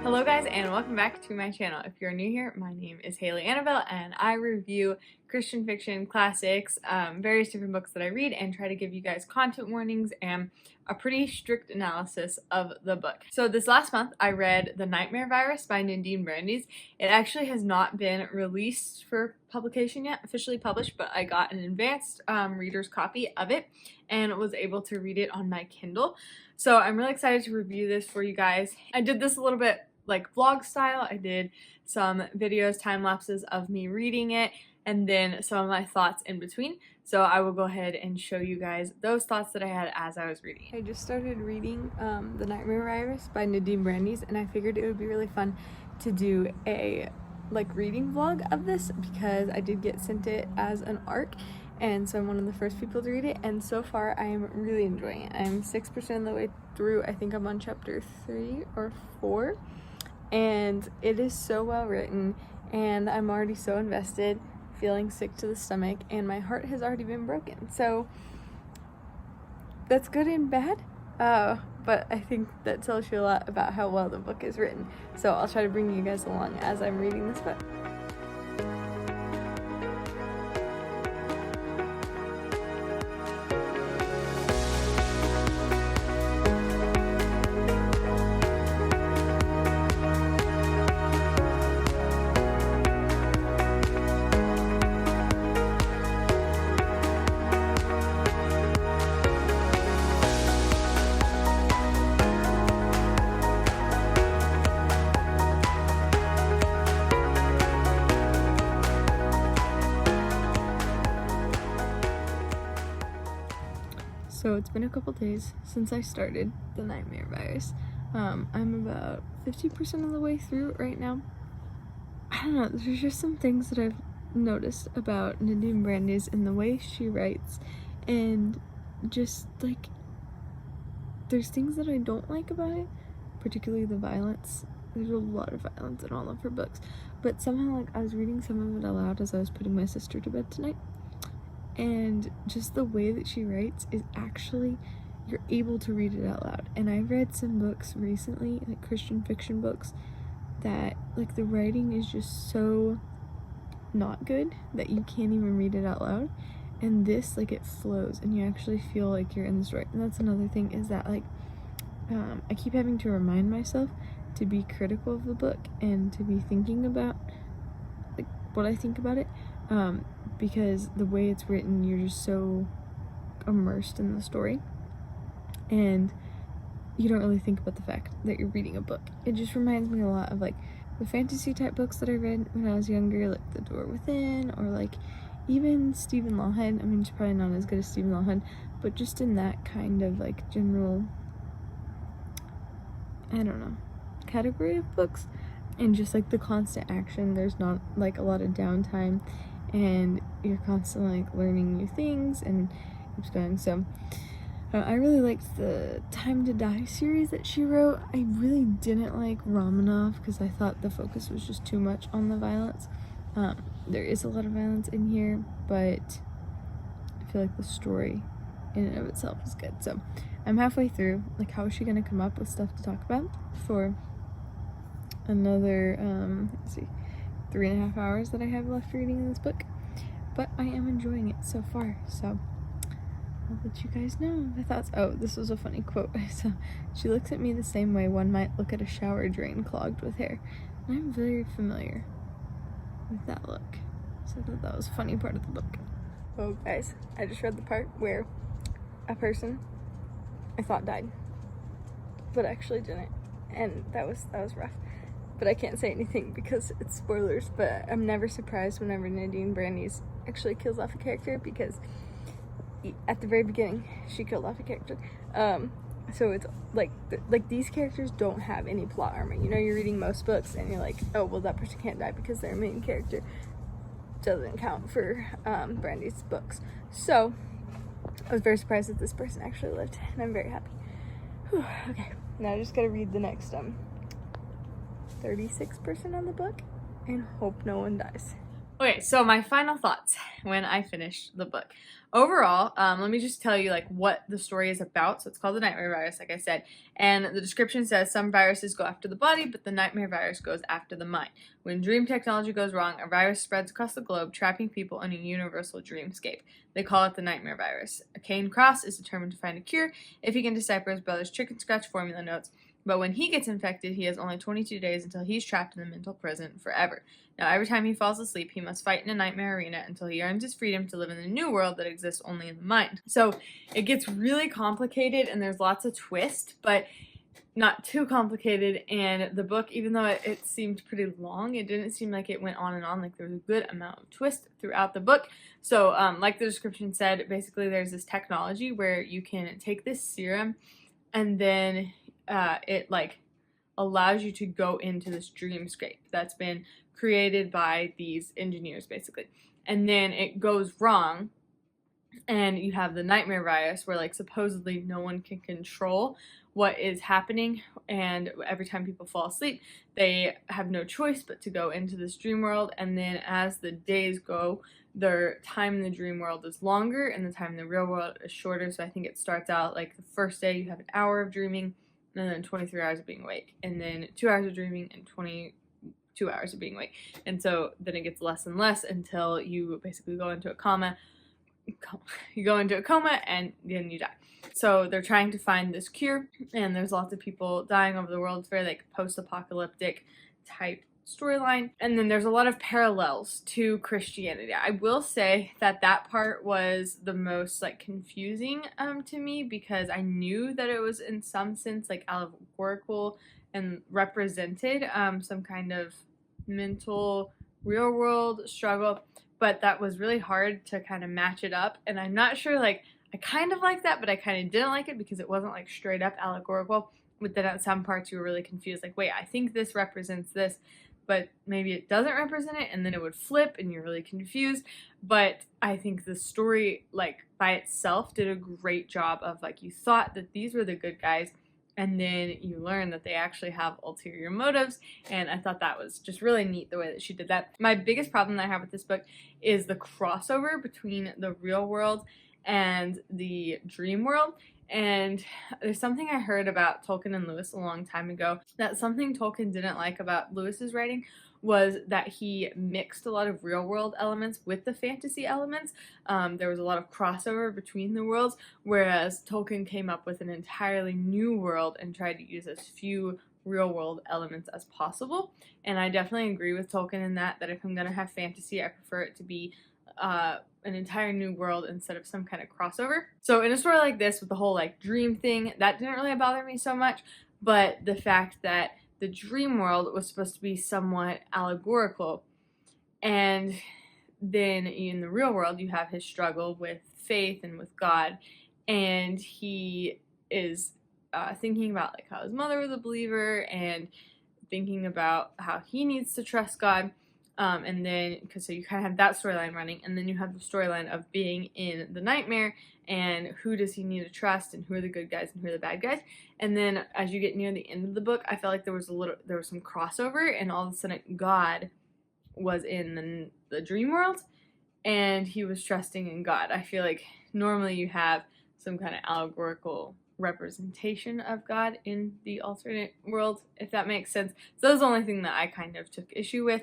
Hello guys and welcome back to my channel. If you're new here, my name is Haley Annabelle and I review Christian fiction classics, various different books that I read, and try to give you guys content warnings and a pretty strict analysis of the book. So this last month I read The Nightmare Virus by Nadine. It actually has not been released for publication yet, officially published, but I got an advanced reader's copy of it and was able to read it on my Kindle. So I'm really excited to review this for you guys. I did this a little bit like vlog style. I did some videos, time lapses of me reading it, and then some of my thoughts in between. So I will go ahead and show you guys those thoughts that I had as I was reading. I just started reading The Nightmare Virus by Nadine, and I figured it would be really fun to do a reading vlog of this because I did get sent it as an ARC, and so I'm one of the first people to read it, and so far I am really enjoying it. I'm 6% of the way through. I think I'm on chapter 3 or 4. And it is so well written, and I'm already so invested, feeling sick to the stomach, and my heart has already been broken. So that's good and bad, but I think that tells you a lot about how well the book is written. So I'll try to bring you guys along as I'm reading this book. So it's been a couple days since I started The Nightmare Virus. I'm about 50% of the way through right now. I don't know, there's just some things that I've noticed about Nadine and the way she writes, and just there's things that I don't like about it, particularly the violence. There's a lot of violence in all of her books, but somehow I was reading some of it aloud as I was putting my sister to bed tonight. And just the way that she writes is actually, you're able to read it out loud. And I've read some books recently, like Christian fiction books, that the writing is just so not good that you can't even read it out loud. And this, it flows and you actually feel like you're in the story. And that's another thing, is that I keep having to remind myself to be critical of the book and to be thinking about what I think about it. Because the way it's written, you're just so immersed in the story, and you don't really think about the fact that you're reading a book. It just reminds me a lot of the fantasy type books that I read when I was younger, like The Door Within, or even Stephen Lawhead. I mean, she's probably not as good as Stephen Lawhead, but just in that kind of general, I don't know, category of books, and just the constant action. There's not a lot of downtime, and you're constantly learning new things and keeps going. So I really liked the Time to Die series that she wrote. I really didn't like Romanov because I thought the focus was just too much on the violence. There is a lot of violence in here, but I feel like the story in and of itself is good. So I'm halfway through. How is she gonna come up with stuff to talk about for another 3.5 hours that I have left reading in this book? But I am enjoying it so far, so I'll let you guys know my thoughts. Oh, this was a funny quote. So she looks at me the same way one might look at a shower drain clogged with hair. And I'm very familiar with that look, so I thought that was a funny part of the book. Oh guys, I just read the part where a person I thought died, but actually didn't, and that was rough. But I can't say anything because it's spoilers, but I'm never surprised whenever Nadine actually kills off a character, because at the very beginning she killed off a character. So it's these characters don't have any plot armor. You know, you're reading most books and you're like, oh well, that person can't die because their main character. Doesn't count for Brandy's books. So I was very surprised that this person actually lived, and I'm very happy. Whew, okay, now I just gotta read the next 36% of the book and hope no one dies. Okay, so my final thoughts when I finished the book. Overall, let me just tell you like what the story is about. So it's called the nightmare virus, like I said, and the description says some viruses go after the body, but the nightmare virus goes after the mind. When dream technology goes wrong, a virus spreads across the globe, trapping people in a universal dreamscape. They call it the nightmare virus. Kane Cross is determined to find a cure if he can decipher his brother's chicken scratch formula notes. But when he gets infected, he has only 22 days until he's trapped in the mental prison forever. Now, every time he falls asleep, he must fight in a nightmare arena until he earns his freedom to live in the new world that exists only in the mind. So it gets really complicated and there's lots of twists, but not too complicated. And the book, even though it seemed pretty long, it didn't seem like it went on and on. Like there was a good amount of twist throughout the book. So like the description said, basically there's this technology where you can take this serum and then it like allows you to go into this dreamscape that's been created by these engineers basically. And then it goes wrong and you have the nightmare virus where like supposedly no one can control what is happening, and every time people fall asleep they have no choice but to go into this dream world. And then as the days go, their time in the dream world is longer and the time in the real world is shorter. So I think it starts out like the first day you have an hour of dreaming and then 23 hours of being awake, and then 2 hours of dreaming and 22 hours of being awake. And so then it gets less and less until you basically go into a coma. You go into a coma and then you die. So they're trying to find this cure, and there's lots of people dying over the world. It's very like post-apocalyptic type storyline. And then there's a lot of parallels to Christianity. I will say that that part was the most like confusing to me, because I knew that it was in some sense like allegorical and represented some kind of mental real world struggle, but that was really hard to kind of match it up. And I'm not sure, like I kind of like that, but I kind of didn't like it because it wasn't like straight up allegorical. But then at some parts you were really confused, like wait, I think this represents this, but maybe it doesn't represent it, and then it would flip and you're really confused. But I think the story like by itself did a great job of like, you thought that these were the good guys and then you learn that they actually have ulterior motives, and I thought that was just really neat the way that she did that. My biggest problem that I have with this book is the crossover between the real world and the dream world. And there's something I heard about Tolkien and Lewis a long time ago, that something Tolkien didn't like about Lewis's writing was that he mixed a lot of real world elements with the fantasy elements. There was a lot of crossover between the worlds, whereas Tolkien came up with an entirely new world and tried to use as few real world elements as possible. And I definitely agree with Tolkien in that if I'm going to have fantasy, I prefer it to be an entire new world instead of some kind of crossover. So in a story like this with the whole like dream thing, that didn't really bother me so much, but the fact that the dream world was supposed to be somewhat allegorical, and then in the real world you have his struggle with faith and with God, and he is thinking about like how his mother was a believer and thinking about how he needs to trust God. And then, because so you kind of have that storyline running, and then you have the storyline of being in the nightmare and who does he need to trust and who are the good guys and who are the bad guys. And then as you get near the end of the book, I felt like there was some crossover, and all of a sudden God was in the dream world and he was trusting in God. I feel like normally you have some kind of allegorical representation of God in the alternate world, if that makes sense. So that was the only thing that I kind of took issue with,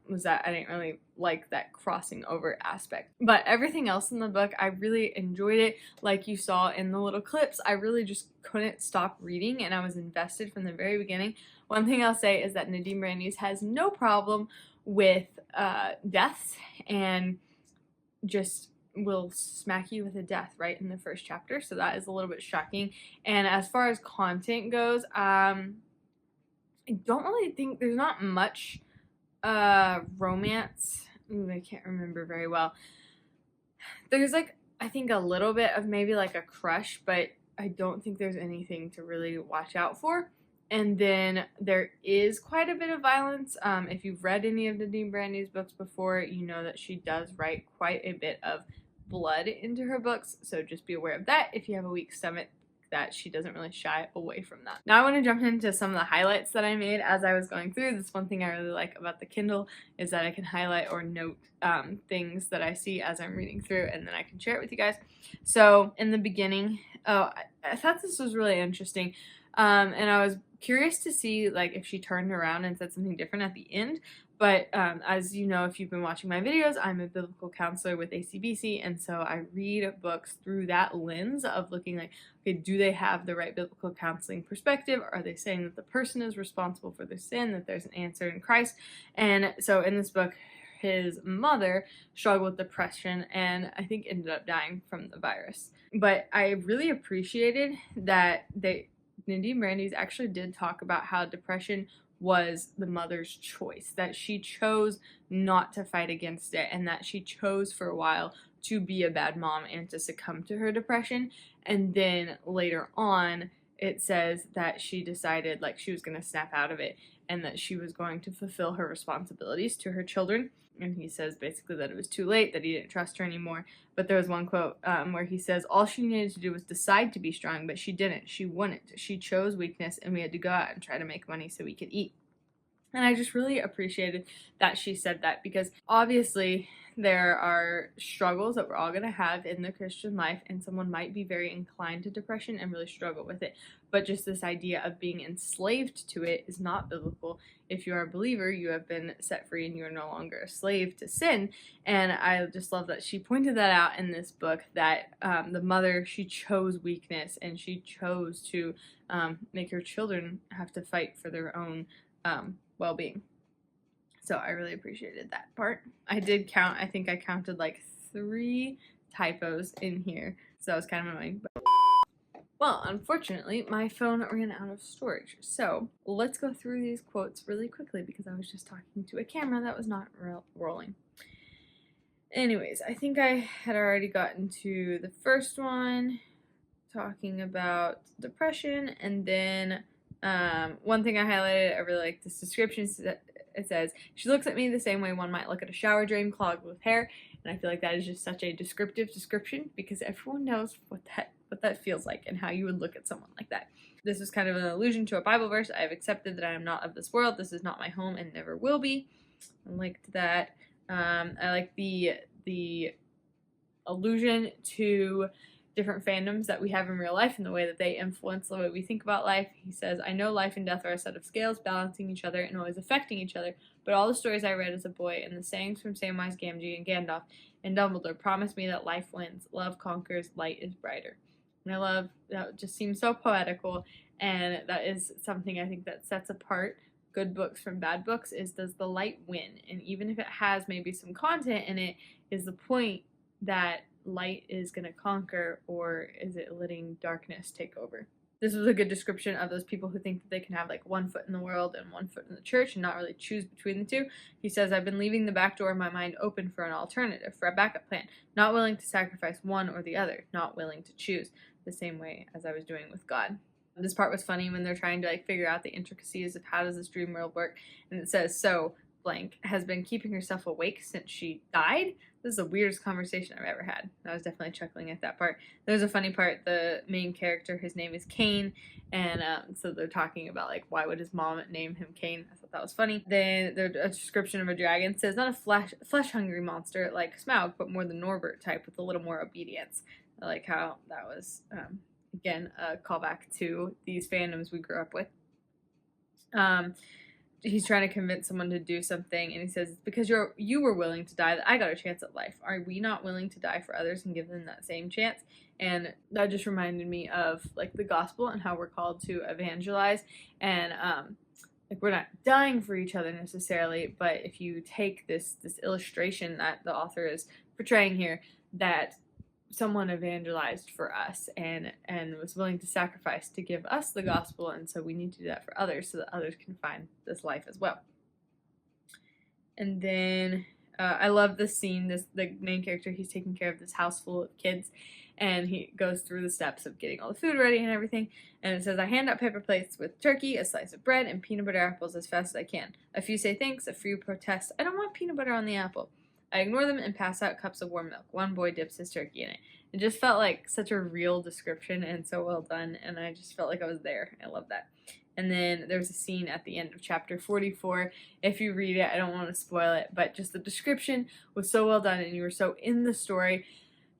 was that I didn't really like that crossing over aspect. But everything else in the book, I really enjoyed it. Like you saw in the little clips, I really just couldn't stop reading, and I was invested from the very beginning. One thing I'll say is that Nadine Brandeis has no problem with deaths, and just will smack you with a death right in the first chapter, so that is a little bit shocking. And as far as content goes, I don't really think there's not much romance. I can't remember very well. There's like, I think a little bit of maybe like a crush, but I don't think there's anything to really watch out for. And then there is quite a bit of violence. If you've read any of Nadine Brandeis' books before, you know that she does write quite a bit of blood into her books, so just be aware of that if you have a weak stomach that she doesn't really shy away from that. Now I want to jump into some of the highlights that I made as I was going through. This one thing I really like about the Kindle is that I can highlight or note things that I see as I'm reading through, and then I can share it with you guys. So in the beginning, I thought this was really interesting, and I was curious to see like if she turned around and said something different at the end. But as you know, if you've been watching my videos, I'm a biblical counselor with ACBC, and so I read books through that lens of looking like, okay, do they have the right biblical counseling perspective? Are they saying that the person is responsible for their sin, that there's an answer in Christ? And so in this book, his mother struggled with depression and I think ended up dying from the virus. But I really appreciated that Nadine Brandes actually did talk about how depression was the mother's choice, that she chose not to fight against it, and that she chose for a while to be a bad mom and to succumb to her depression. And then later on, it says that she decided like she was going to snap out of it and that she was going to fulfill her responsibilities to her children. And he says basically that it was too late, that he didn't trust her anymore. But there was one quote where he says, all she needed to do was decide to be strong, but she didn't. She wouldn't. She chose weakness, and we had to go out and try to make money so we could eat. And I just really appreciated that she said that, because obviously there are struggles that we're all going to have in the Christian life, and someone might be very inclined to depression and really struggle with it. But just this idea of being enslaved to it is not biblical. If you are a believer, you have been set free and you are no longer a slave to sin. And I just love that she pointed that out in this book, that the mother, she chose weakness, and she chose to make her children have to fight for their own well-being. So I really appreciated that part. I did count, I think I counted like 3 typos in here, so that was kind of annoying. But well, unfortunately, my phone ran out of storage. So let's go through these quotes really quickly, because I was just talking to a camera that was not rolling. Anyways, I think I had already gotten to the first one, talking about depression, and then one thing I highlighted, I really like this description. It says, she looks at me the same way one might look at a shower drain clogged with hair. And I feel like that is just such a descriptive description, because everyone knows what that feels like and how you would look at someone like that. This is kind of an allusion to a Bible verse. I have accepted that I am not of this world. This is not my home and never will be. I liked that. I like the allusion to different fandoms that we have in real life and the way that they influence the way we think about life. He says, I know life and death are a set of scales balancing each other and always affecting each other, but all the stories I read as a boy and the sayings from Samwise Gamgee and Gandalf and Dumbledore promise me that life wins, love conquers, light is brighter. And I love that. It just seems so poetical, and that is something I think that sets apart good books from bad books, is does the light win? And even if it has maybe some content in it, is the point that light is going to conquer, or is it letting darkness take over? This was a good description of those people who think that they can have like one foot in the world and one foot in the church and not really choose between the two. He says, I've been leaving the back door of my mind open for an alternative, for a backup plan, not willing to sacrifice one or the other, not willing to choose, the same way as I was doing with God. This part was funny when they're trying to like figure out the intricacies of how does this dream world work, and it says, so blank has been keeping herself awake since she died. This is the weirdest conversation I've ever had. I was definitely chuckling at that part. There's a funny part. The main character, his name is Cain, and so they're talking about like why would his mom name him Cain. I thought that was funny. Then a description of a dragon says, not a flesh-hungry monster like Smaug, but more the Norbert type with a little more obedience. I like how that was again a callback to these fandoms we grew up with. He's trying to convince someone to do something, and he says, because you were willing to die that I got a chance at life. Are we not willing to die for others and give them that same chance? And that just reminded me of like the gospel and how we're called to evangelize, and like we're not dying for each other necessarily, but if you take this illustration that the author is portraying here, that someone evangelized for us and was willing to sacrifice to give us the gospel, and so we need to do that for others so that others can find this life as well. And then I love this scene. The main character, he's taking care of this house full of kids, and he goes through the steps of getting all the food ready and everything, and it says, I hand out paper plates with turkey, a slice of bread, and peanut butter apples as fast as I can. A few say thanks, a few protest, I don't want peanut butter on the apple. I ignore them and pass out cups of warm milk. One boy dips his turkey in it. It just felt like such a real description and so well done, and I just felt like I was there. I love that. And then there's a scene at the end of chapter 44. If you read it, I don't want to spoil it, but just the description was so well done and you were so in the story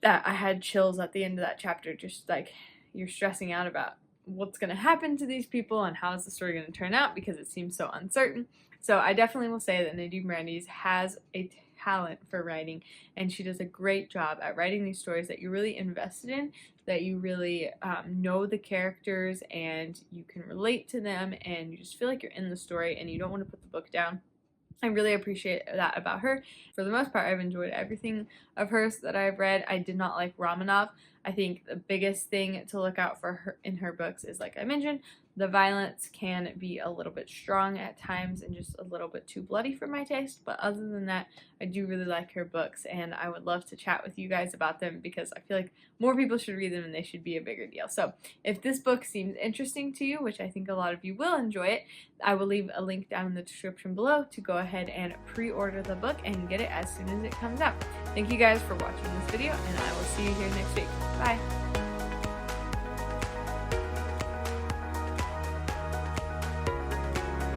that I had chills at the end of that chapter, just like you're stressing out about what's going to happen to these people and how is the story going to turn out because it seems so uncertain. So I definitely will say that Nadine Brandes has a talent for writing, and she does a great job at writing these stories that you're really invested in, that you really know the characters and you can relate to them and you just feel like you're in the story and you don't want to put the book down. I really appreciate that about her. For the most part, I've enjoyed everything of hers that I've read. I did not like Romanov. I think the biggest thing to look out for her in her books is, like I mentioned, the violence can be a little bit strong at times and just a little bit too bloody for my taste. But other than that, I do really like her books, and I would love to chat with you guys about them because I feel like more people should read them and they should be a bigger deal. So if this book seems interesting to you, which I think a lot of you will enjoy it, I will leave a link down in the description below to go ahead and pre-order the book and get it as soon as it comes out. Thank you guys for watching this video, and I will see you here next week. Bye!